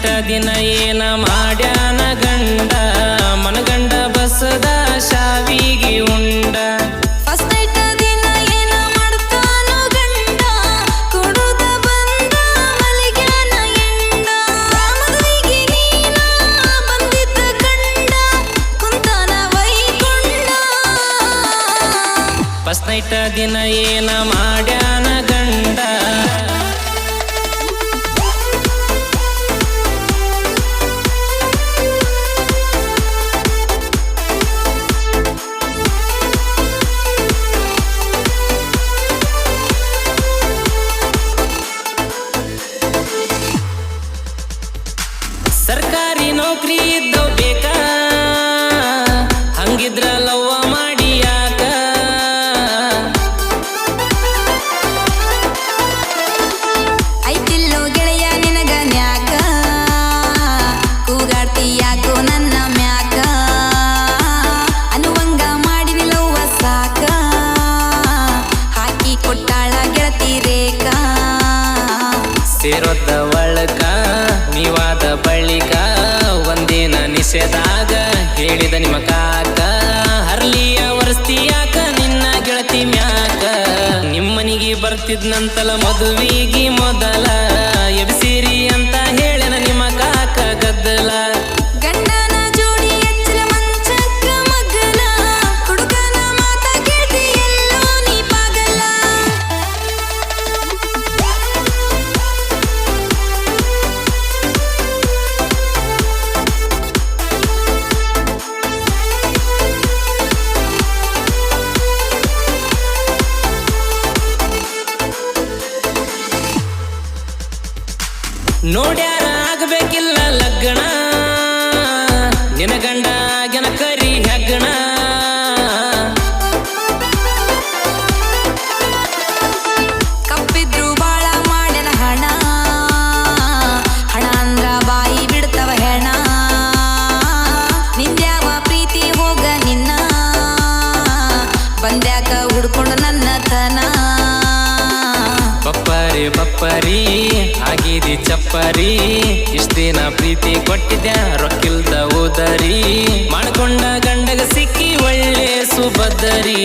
ಇಷ್ಟ ದಿನ ಏನ ಮಾಡ್ಯಾನ ಗಂಡ ಮನಗಂಡ ಬಸದ ಶಾವಿಗೆ ಉಂಡ ಫಸ್ಟ್ ನೈಟ್ ದಿನ ಏನ ಮಾಡ್ತಾನೋ ಗಂಡ ಕೊಡುದ ಬಂದ ಮಲಿಗ್ಯಾನ ಎಂಡ ಮದುವೆಗೆ ನೀನ ಬಂದಿದ್ದ ಗಂಡ ಕುಂತಾನ ವೈಕೊಂಡ ಫಸ್ಟ್ ನೈಟ್ ದಿನ ಏನ ಮಾಡ್ಯಾನ ಗಂಡ ಸರ್ಕಾರಿ ನೌಕರಿ ಇದ್ದವ್ ಬೇಕಾ ಹಂಗಿದ್ರ ಲವ್ವ ಮಾಡಿ ಯಾಕ ಐತಿಲ್ಲೋ ಗೆಳೆಯ ನಿನಗ ನ್ಯಾಕ ಕೂಗಾಡ್ತಿ ಯಾಕೋ ನನ್ನ ಮ್ಯಾಕ ಅನುವಂಗ ಮಾಡಿನಿ ಲವ್ವ ಸಾಕ ಹಾಕಿ ಕೊಟ್ಟಾಳ ಗೆಳತಿ ರೇಖಾ ಸೇರೊದ್ದ ಒಳಕ ನೀವಾದ ಬಳಿಕ ಒಂದಿನ ನಿಷೇಧಾಗ ಹೇಳಿದ ನಿಮ್ಮ ಕಾಕ ಹರ್ಲಿಯ ವರ್ಸ್ತಿಯಾಕ ನಿನ್ನ ಗೆಳತಿ ಮ್ಯಾಕ ನಿಮ್ಮನಿಗೆ ಬರ್ತಿದ್ನಂತಲ ಮದುವಿಗೆ ಮೊದಲ ಎಬ್ಸಿರಿ ಅಂತ ಹೇಳನ ನಿಮ್ಮ ಕಾಕ ಗದ್ದಲ ಗಂಡನ ಜೋಡಿ ಎಚ್ಚಲ ಮಂಚಕ್ಕ ಮಗ್ಗಲ ಹುಡುಗನ ಮಾತ ಕೇಳ್ತಿ ಎಲ್ಲೋ ನೀ ಪಾಗಲ ನೋಡ್ಯಾರ ಆಗಬೇಕಿಲ್ಲ ಲಗ್ನ ನಿನ ಗಂಡ ಗೆನ ಕರಿ ಹೆಗ್ಗಣ ಕಪ್ಪಿದ್ರು ಬಾಳ ಮಾಡ್ಯನ ಹಣ ಹಣ ಅಂದ್ರ ಬಾಯಿ ಬಿಡ್ತವ ಹೆಣ ನಿಂದ್ಯಾವ ಪ್ರೀತಿ ಹೋಗ ನಿನ್ನ ಬಂದ್ಯಾಕ ಹುಡ್ಕೊಂಡು ನನ್ನ ತನ ಬಪ್ಪರಿ ಬಪ್ಪರಿ ಆಗಿದಿ ಚಪ್ಪರಿ ಇಷ್ಟ ದಿನ ಪ್ರೀತಿ ಕೊಟ್ಟಿದ್ಯಾ ರೊಕ್ಕಿಲ್ದ ಉದರಿ ಮಾಡ್ಕೊಂಡ ಗಂಡಗ ಸಿಕ್ಕಿ ಒಳ್ಳೆ ಸುಭದರಿ